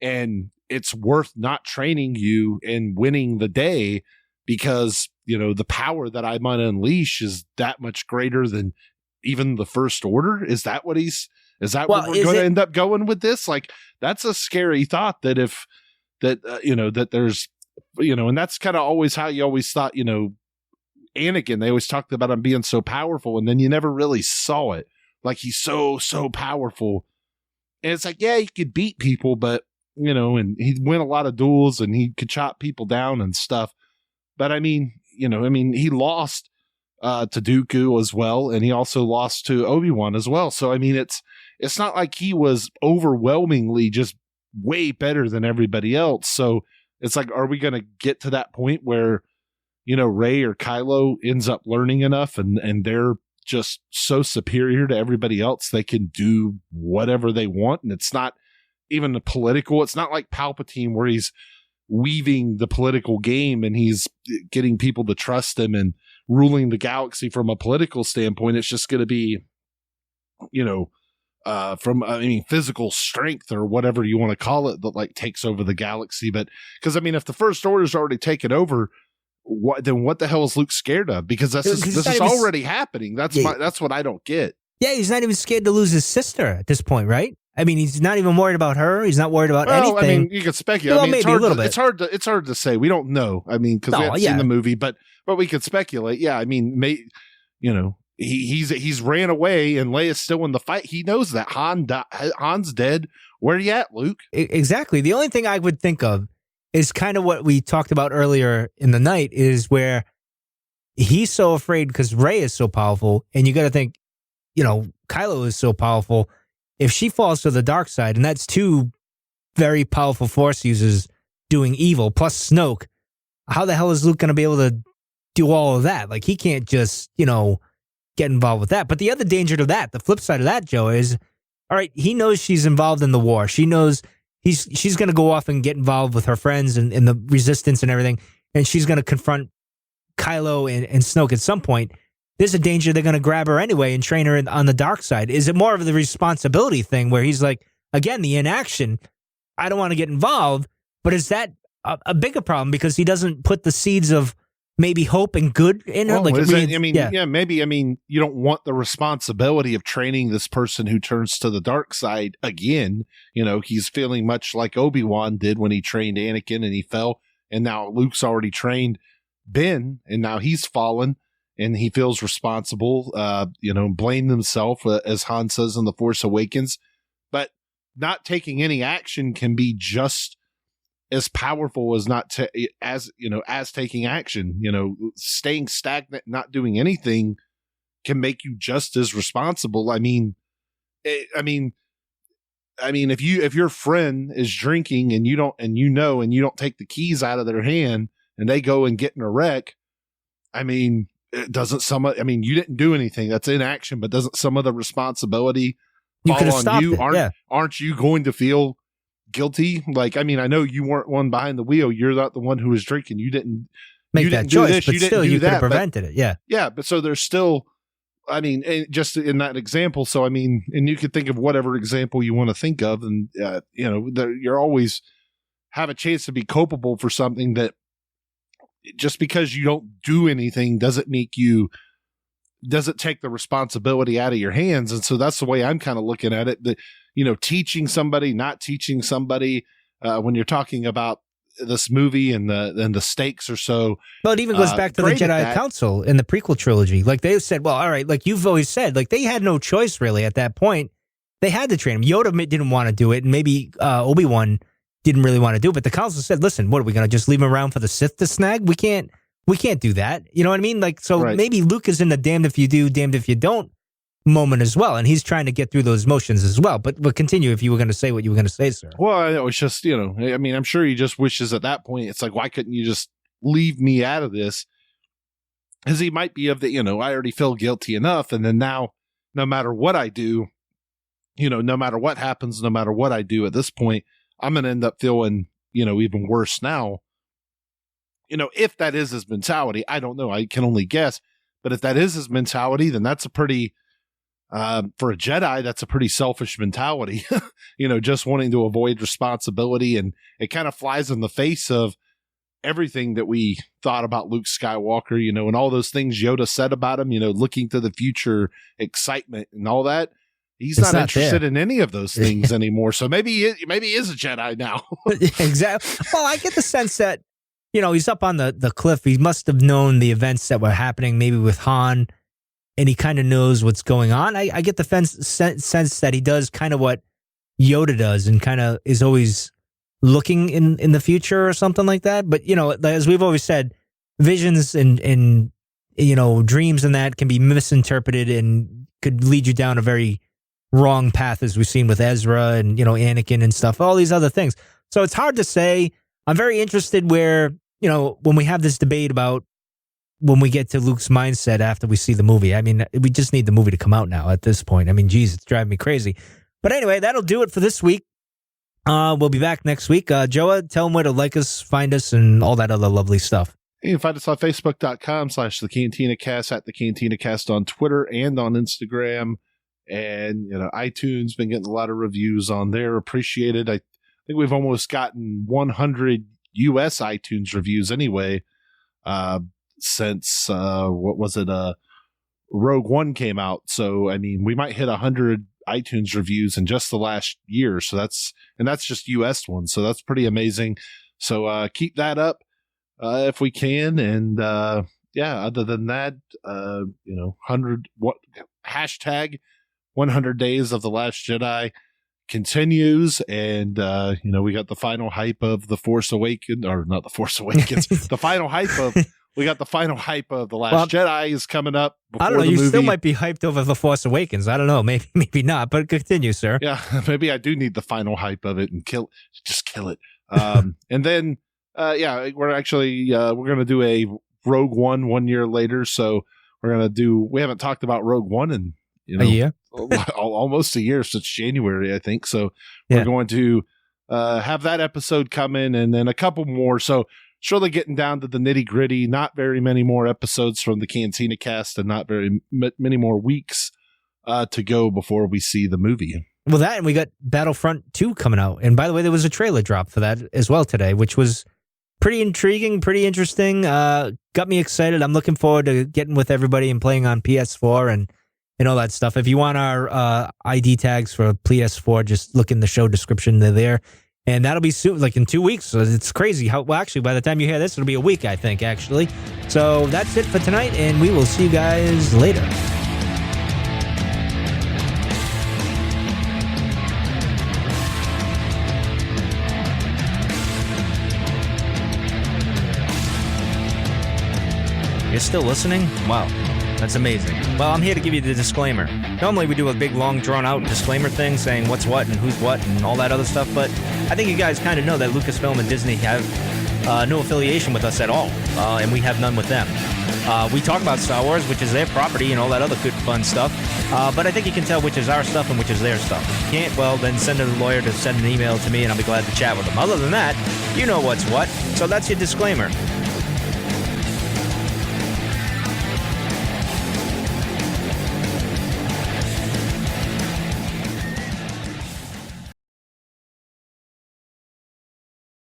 and it's worth not training you and winning the day because the power that I might unleash is that much greater than even the First Order? Is that what is that Well, what we're going to end up going with this? Like, that's a scary thought that that there's, and that's kind of always how you always thought, Anakin, they always talked about him being so powerful, and then you never really saw it. Like, he's so powerful. And it's like, yeah, he could beat people, but, and he'd win a lot of duels and he could chop people down and stuff. But I mean, he lost to Dooku as well, and he also lost to Obi-Wan as well. So, I mean, it's not like he was overwhelmingly just way better than everybody else. So it's like, are we going to get to that point where, Rey or Kylo ends up learning enough and they're just so superior to everybody else, they can do whatever they want, and it's not even political. It's not like Palpatine where he's weaving the political game and he's getting people to trust him and ruling the galaxy from a political standpoint. It's just going to be, physical strength or whatever you want to call it that like takes over the galaxy. But because if the First Order's already taken over, what the hell is Luke scared of? Because this is already happening. That's what I don't get. Yeah, he's not even scared to lose his sister at this point, right? I mean, he's not even worried about her. He's not worried about anything. I mean, you could speculate. Well, maybe a little bit. It's hard to say. We don't know. I mean, because we haven't seen the movie, but we could speculate. Yeah, I mean, he's ran away and Leia's still in the fight. He knows that Han's dead. Where are you at, Luke? Exactly. The only thing I would think of is kind of what we talked about earlier in the night, is where he's so afraid because Rey is so powerful, and you got to think, Kylo is so powerful. If she falls to the dark side, and that's two very powerful Force users doing evil, plus Snoke, how the hell is Luke going to be able to do all of that? Like, he can't just, get involved with that. But the other danger to that, the flip side of that, Joe, is, all right, he knows she's involved in the war. She knows she's going to go off and get involved with her friends and the resistance and everything, and she's going to confront Kylo and Snoke at some point. There's a danger they're going to grab her anyway and train her on the dark side. Is it more of the responsibility thing where he's like, again, the inaction, I don't want to get involved, but is that a bigger problem because he doesn't put the seeds of maybe hope and good in her? Well, maybe. I mean, you don't want the responsibility of training this person who turns to the dark side again. He's feeling much like Obi-Wan did when he trained Anakin and he fell, and now Luke's already trained Ben, and now he's fallen. And he feels responsible, blame himself, as Han says in The Force Awakens. But not taking any action can be just as powerful as as taking action. Staying stagnant, not doing anything, can make you just as responsible. I mean, if your friend is drinking and you don't take the keys out of their hand and they go and get in a wreck, you didn't do anything. That's inaction, but doesn't some of the responsibility fall on you? Aren't you going to feel guilty? Like, I know you weren't one behind the wheel. You're not the one who was drinking. You didn't make that choice, but still you could have prevented it. Yeah. Yeah. But so there's still, just in that example. So, and you could think of whatever example you want to think of. And, you're always have a chance to be culpable for something that, just because you don't do anything doesn't take the responsibility out of your hands. And so that's the way I'm kind of looking at it. Teaching somebody, not teaching somebody, when you're talking about this movie and the stakes are so. Well, it even goes back to the Jedi Council in the prequel trilogy. Like, they said, well, all right, like you've always said, like they had no choice really at that point. They had to train him. Yoda didn't want to do it, and maybe Obi-Wan didn't really want to do it, but the council said, listen, what are we going to just leave him around for the Sith to snag? We can't do that. You know what I mean? Like, so right. Maybe Luke is in the damned if you do, damned if you don't moment as well. And he's trying to get through those motions as well. But continue if you were going to say what you were going to say, sir. Well, it's just, I'm sure he just wishes at that point, it's like, why couldn't you just leave me out of this? Because he might be of the, I already feel guilty enough. And then now, no matter what I do, no matter what happens, no matter what I do at this point, I'm going to end up feeling, even worse now. If that is his mentality, I don't know. I can only guess. But if that is his mentality, then that's a pretty, for a Jedi, that's a pretty selfish mentality, just wanting to avoid responsibility. And it kind of flies in the face of, everything that we thought about Luke Skywalker, and all those things Yoda said about him, looking to the future, excitement and all that. He's not interested in any of those things anymore. So maybe he is a Jedi now. Exactly. Well, I get the sense that, he's up on the cliff. He must have known the events that were happening, maybe with Han, and he kind of knows what's going on. I get the sense that he does kind of what Yoda does and kind of is always looking in the future or something like that. But, as we've always said, visions and dreams and that can be misinterpreted and could lead you down a very wrong path, as we've seen with Ezra and, Anakin and stuff, all these other things. So it's hard to say. I'm very interested where, when we have this debate about when we get to Luke's mindset after we see the movie. I mean, we just need the movie to come out now at this point. I mean, geez, it's driving me crazy. But anyway, that'll do it for this week. We'll be back next week. Joa, tell them where to like us, find us, and all that other lovely stuff. You can find us on Facebook.com/The Cantina Cast, at The Cantina Cast on Twitter and on Instagram. And, iTunes, been getting a lot of reviews on there. Appreciated. I think we've almost gotten 100 US iTunes reviews anyway, since, Rogue One came out. So, I mean, we might hit 100 iTunes reviews in just the last year. So that's just US ones. So that's pretty amazing. So, keep that up, if we can. And, other than that, hashtag 100 Days of The Last Jedi continues, and we got the final hype of The Force Awakens, or not The Force Awakens, the final hype of The Last Jedi is coming up. I don't know. You still might be hyped over The Force Awakens. I don't know. Maybe not. But continue, sir. Yeah, maybe I do need the final hype of it and kill it. And then we're actually we're gonna do a Rogue One 1 year later. So we haven't talked about Rogue One in a year. Almost a year since January, I think. So we're going to have that episode come in, and then a couple more. So surely getting down to the nitty gritty. Not very many more episodes from the Cantina Cast, and not very many more weeks to go before we see the movie. Well, and we got Battlefront 2 coming out. And by the way, there was a trailer drop for that as well today, which was pretty intriguing, pretty interesting. Got me excited. I'm looking forward to getting with everybody and playing on PS4 and all that stuff. If you want our ID tags for PS4, just look in the show description. They're there. And that'll be soon, like in 2 weeks. So it's crazy. Actually, by the time you hear this, it'll be a week, I think, actually. So that's it for tonight, and we will see you guys later. You're still listening? Wow. That's amazing. Well, I'm here to give you the disclaimer. Normally we do a big, long, drawn-out disclaimer thing saying what's what and who's what and all that other stuff, but I think you guys kind of know that Lucasfilm and Disney have no affiliation with us at all, and we have none with them. We talk about Star Wars, which is their property, and all that other good, fun stuff, but I think you can tell which is our stuff and which is their stuff. If you can't, well, then send a lawyer to send an email to me, and I'll be glad to chat with them. Other than that, you know what's what, so that's your disclaimer.